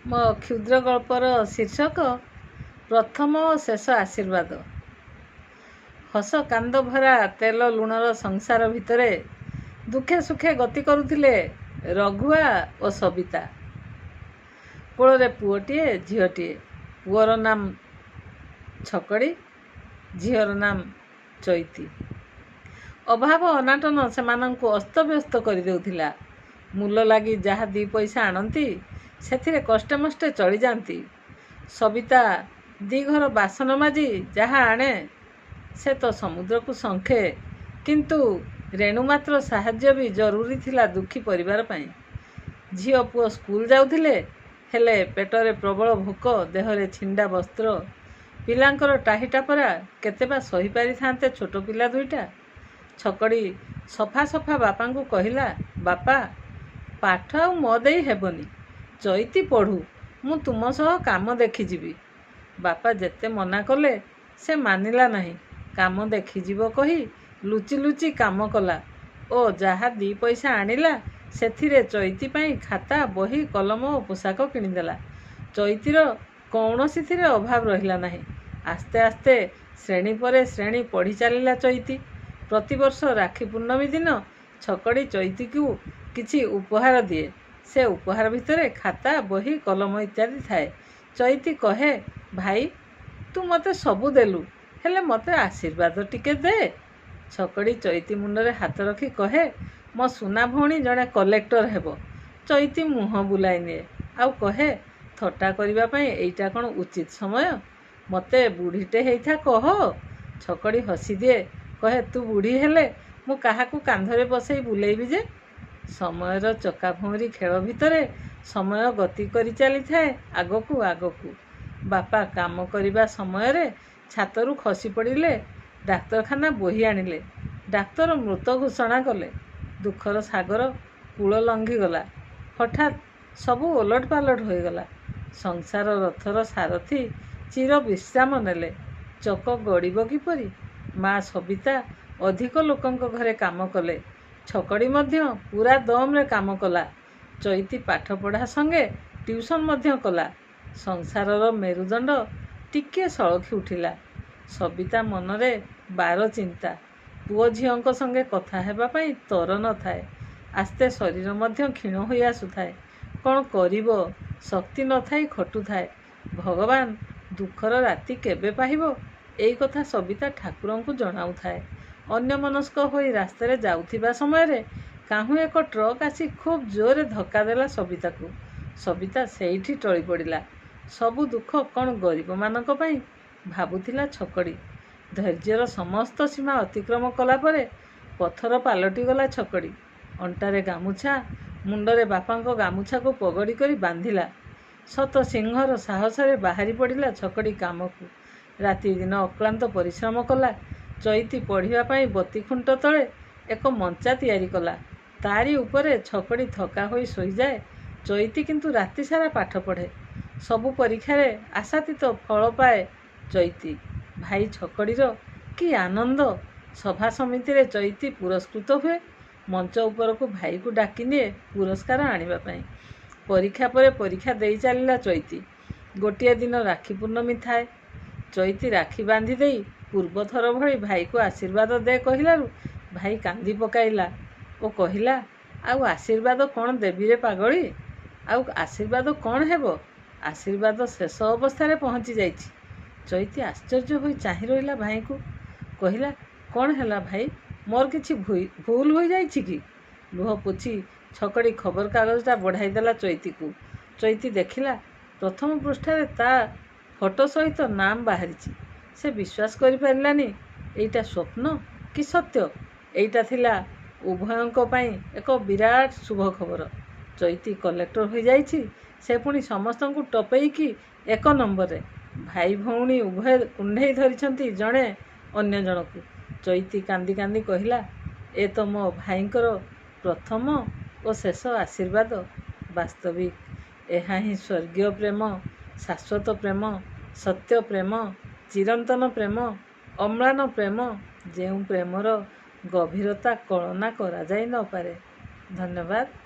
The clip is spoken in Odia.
ମୋ କ୍ଷୁଦ୍ର ଗଳ୍ପର ଶୀର୍ଷକ ପ୍ରଥମ ଓ ଶେଷ ଆଶୀର୍ବାଦ। ହସ କାନ୍ଦ ଭରା ତେଲ ଲୁଣର ସଂସାର ଭିତରେ ଦୁଃଖେ ସୁଖେ ଗତି କରୁଥିଲେ ରଘୁଆ ଓ ସବିତା। କୋଳରେ ପୁଅଟିଏ ଝିଅଟିଏ। ପୁଅର ନାମ ଛକଡ଼ି, ଝିଅର ନାମ ଚୈତି। ଅଭାବ ଅନାଟନ ସେମାନଙ୍କୁ ଅସ୍ତବ୍ୟସ୍ତ କରିଦେଉଥିଲା। ମୂଲ ଲାଗି ଯାହା ଦି ପଇସା ଆଣନ୍ତି ସେଥିରେ କଷ୍ଟେ ମଷ୍ଟେ ଚଳିଯାଆନ୍ତି। ସବିତା ଦି ଘର ବାସନ ମାଜି ଯାହା ଆଣେ ସେ ତ ସମୁଦ୍ରକୁ ଶଙ୍ଖେ, କିନ୍ତୁ ରେଣୁ ମାତ୍ର ସାହାଯ୍ୟ ବି ଜରୁରୀ ଥିଲା ଦୁଃଖୀ ପରିବାର ପାଇଁ। ଝିଅ ପୁଅ ସ୍କୁଲ ଯାଉଥିଲେ, ହେଲେ ପେଟରେ ପ୍ରବଳ ଭୋକ, ଦେହରେ ଛିଣ୍ଡା ବସ୍ତ୍ର। ପିଲାଙ୍କର ଟାହି ଟାପରା କେତେ ବା ସହିପାରିଥାନ୍ତେ ଛୋଟ ପିଲା ଦୁଇଟା। ଛକଡ଼ି ସଫା ସଫା ବାପାଙ୍କୁ କହିଲା, ବାପା, ପାଠ ଆଉ ମୋ ଦେଇ ହେବନି। ଚୈତି ପଢ଼ୁ, ମୁଁ ତୁମ ସହ କାମ ଦେଖିଯିବି। ବାପା ଯେତେ ମନା କଲେ ସେ ମାନିଲା ନାହିଁ। କାମ ଦେଖିଯିବ କହି ଲୁଚି ଲୁଚି କାମ କଲା ଓ ଯାହା ଦି ପଇସା ଆଣିଲା ସେଥିରେ ଚୈତି ପାଇଁ ଖାତା, ବହି, କଲମ ଓ ପୋଷାକ କିଣିଦେଲା। ଚୈତିର କୌଣସିଥିରେ ଅଭାବ ରହିଲା ନାହିଁ। ଆସ୍ତେ ଆସ୍ତେ ଶ୍ରେଣୀ ପରେ ଶ୍ରେଣୀ ପଢ଼ି ଚାଲିଲା ଚୈତି। ପ୍ରତିବର୍ଷ ରାକ୍ଷୀ ପୂର୍ଣ୍ଣମୀ ଦିନ ଛକଡ଼ି ଚୈତିକୁ କିଛି ଉପହାର ଦିଏ। ସେ ଉପହାର ଭିତରେ ଖାତା, ବହି, କଲମ ଇତ୍ୟାଦି ଥାଏ। ଚୈତି କହେ, ଭାଇ, ତୁ ମୋତେ ସବୁ ଦେଲୁ, ହେଲେ ମୋତେ ଆଶୀର୍ବାଦ ଟିକେ ଦେ। ଛକଡ଼ି ଚୈତି ମୁଣ୍ଡରେ ହାତ ରଖି କହେ, ମୋ ସୁନା ଭଉଣୀ ଜଣେ କଲେକ୍ଟର ହେବ। ଚୈତି ମୁହଁ ବୁଲାଇ ନିଏ ଆଉ କହେ, ଥଟ୍ଟା କରିବା ପାଇଁ ଏଇଟା କ'ଣ ଉଚିତ ସମୟ? ମୋତେ ବୁଢ଼ୀଟେ ହେଇଥା କହ। ଛକଡ଼ି ହସିଦିଏ, କହେ, ତୁ ବୁଢ଼ୀ ହେଲେ ମୁଁ କାହାକୁ କାନ୍ଧରେ ବସେଇ ବୁଲେଇବି ଯେ? ସମୟର ଚକାଭଉଁରୀ ଖେଳ ଭିତରେ ସମୟ ଗତି କରି ଚାଲିଥାଏ ଆଗକୁ ଆଗକୁ। ବାପା କାମ କରିବା ସମୟରେ ଛାତରୁ ଖସି ପଡ଼ିଲେ, ଡାକ୍ତରଖାନା ବୋହି ଆଣିଲେ। ଡାକ୍ତର ମୃତ ଘୋଷଣା କଲେ। ଦୁଃଖର ସାଗର କୂଳ ଲଙ୍ଘିଗଲା। ହଠାତ୍ ସବୁ ଓଲଟ ପାଲଟ ହୋଇଗଲା। ସଂସାର ରଥର ସାରଥୀ ଚିର ବିଶ୍ରାମ ନେଲେ। ଚକ ଗଡ଼ିବ କିପରି? ମା ସବିତା ଅଧିକ ଲୋକଙ୍କ ଘରେ କାମ କଲେ। ଛକଡ଼ି ମଧ୍ୟ ପୂରା ଦମରେ କାମ କଲା। ଚୈତି ପାଠ ପଢ଼ା ସଙ୍ଗେ ଟ୍ୟୁସନ୍ ମଧ୍ୟ କଲା। ସଂସାରର ମେରୁଦଣ୍ଡ ଟିକିଏ ସଳଖି ଉଠିଲା। ସବିତା ମନରେ ବାର ଚିନ୍ତା। ପୁଅ ଝିଅଙ୍କ ସଙ୍ଗେ କଥା ହେବା ପାଇଁ ତର ନଥାଏ। ଆସ୍ତେ ଶରୀର ମଧ୍ୟ କ୍ଷୀଣ ହୋଇ ଆସୁଥାଏ। କ'ଣ କରିବ, ଶକ୍ତି ନଥାଇ ଖଟୁଥାଏ। ଭଗବାନ, ଦୁଃଖର ରାତି କେବେ ପାହିବ, ଏଇ କଥା ସବିତା ଠାକୁରଙ୍କୁ ଜଣାଉଥାଏ। ଅନ୍ୟମନସ୍କ ହୋଇ ରାସ୍ତାରେ ଯାଉଥିବା ସମୟରେ କାହୁଁ ଏକ ଟ୍ରକ୍ ଆସି ଖୁବ୍ ଜୋରରେ ଧକ୍କା ଦେଲା ସବିତାକୁ। ସବିତା ସେଇଠି ଟଳି ପଡ଼ିଲା। ସବୁ ଦୁଃଖ କ'ଣ ଗରିବମାନଙ୍କ ପାଇଁ, ଭାବୁଥିଲା ଛକଡ଼ି। ଧୈର୍ଯ୍ୟର ସମସ୍ତ ସୀମା ଅତିକ୍ରମ କଲା ପରେ ପଥର ପାଲଟିଗଲା ଛକଡ଼ି। ଅଣ୍ଟାରେ ଗାମୁଛା, ମୁଣ୍ଡରେ ବାପାଙ୍କ ଗାମୁଛାକୁ ପଗଡ଼ି କରି ବାନ୍ଧିଲା। ଶତ ସିଂହର ସାହସରେ ବାହାରି ପଡ଼ିଲା ଛକଡ଼ି କାମକୁ। ରାତି ଦିନ ଅକ୍ଳାନ୍ତ ପରିଶ୍ରମ କଲା। ଚୈତି ପଢ଼ିବା ପାଇଁ ବତୀଖୁଣ୍ଟ ତଳେ ଏକ ମଞ୍ଚା ତିଆରି କଲା। ତାରି ଉପରେ ଛକଡ଼ି ଥକା ହୋଇ ଶୋଇଯାଏ। ଚୈତି କିନ୍ତୁ ରାତି ସାରା ପାଠ ପଢ଼େ। ସବୁ ପରୀକ୍ଷାରେ ଆଶାତୀତ ଫଳ ପାଏ ଚୈତି। ଭାଇ ଛକଡ଼ିର କି ଆନନ୍ଦ! ସଭା ସମିତିରେ ଚୈତି ପୁରସ୍କୃତ ହୁଏ। ମଞ୍ଚ ଉପରକୁ ଭାଇକୁ ଡାକିନିଏ ପୁରସ୍କାର ଆଣିବା ପାଇଁ। ପରୀକ୍ଷା ପରେ ପରୀକ୍ଷା ଦେଇ ଚାଲିଲା ଚୈତି। ଗୋଟିଏ ଦିନ ରାକ୍ଷୀ ପୂର୍ଣ୍ଣମୀ ଥାଏ। ଚୈତି ରାକ୍ଷୀ ବାନ୍ଧି ଦେଇ ପୂର୍ବ ଥର ଭଳି ଭାଇକୁ ଆଶୀର୍ବାଦ ଦେ କହିଲାରୁ ଭାଇ କାନ୍ଦି ପକାଇଲା ଓ କହିଲା, ଆଉ ଆଶୀର୍ବାଦ କ'ଣ ଦେବିରେ ପାଗଳି? ଆଉ ଆଶୀର୍ବାଦ କ'ଣ ହେବ? ଆଶୀର୍ବାଦ ଶେଷ ଅବସ୍ଥାରେ ପହଞ୍ଚି ଯାଇଛି। ଚୈତି ଆଶ୍ଚର୍ଯ୍ୟ ହୋଇ ଚାହିଁ ରହିଲା ଭାଇଙ୍କୁ। କହିଲା, କ'ଣ ହେଲା ଭାଇ, ମୋର କିଛି ଭୁଲ ହୋଇଯାଇଛି କି? ଲୁହ ପୋଛି ଛକଡ଼ି ଖବରକାଗଜଟା ବଢ଼ାଇ ଦେଲା ଚୈତିକୁ। ଚୈତି ଦେଖିଲା, ପ୍ରଥମ ପୃଷ୍ଠାରେ ତା ଫଟୋ ସହିତ ନାମ ବାହାରିଛି। ସେ ବିଶ୍ୱାସ କରିପାରିଲାନି। ଏଇଟା ସ୍ୱପ୍ନ କି ସତ୍ୟ? ଏଇଟା ଥିଲା ଉଭୟଙ୍କ ପାଇଁ ଏକ ବିରାଟ ଶୁଭ ଖବର। ଚୈତି କଲେକ୍ଟର ହୋଇଯାଇଛି। ସେ ପୁଣି ସମସ୍ତଙ୍କୁ ଟପେଇକି 1 ନମ୍ବରରେ। ଭାଇ ଭଉଣୀ ଉଭୟ କୁଣ୍ଢେଇ ଧରିଛନ୍ତି ଜଣେ ଅନ୍ୟ ଜଣକୁ। ଚୈତି କାନ୍ଦି କାନ୍ଦି କହିଲା, ଏ ତ ମୋ ଭାଇଙ୍କର ପ୍ରଥମ ଓ ଶେଷ ଆଶୀର୍ବାଦ। ବାସ୍ତବିକ ଏହା ହିଁ ସ୍ୱର୍ଗୀୟ ପ୍ରେମ, ଶାଶ୍ୱତ ପ୍ରେମ, ସତ୍ୟ ପ୍ରେମ, ଚିରନ୍ତନ ପ୍ରେମ, ଅମ୍ଳାନ ପ୍ରେମ, ଯେଉଁ ପ୍ରେମର ଗଭୀରତା କଳନା କରାଯାଇ ନପାରେ। ଧନ୍ୟବାଦ।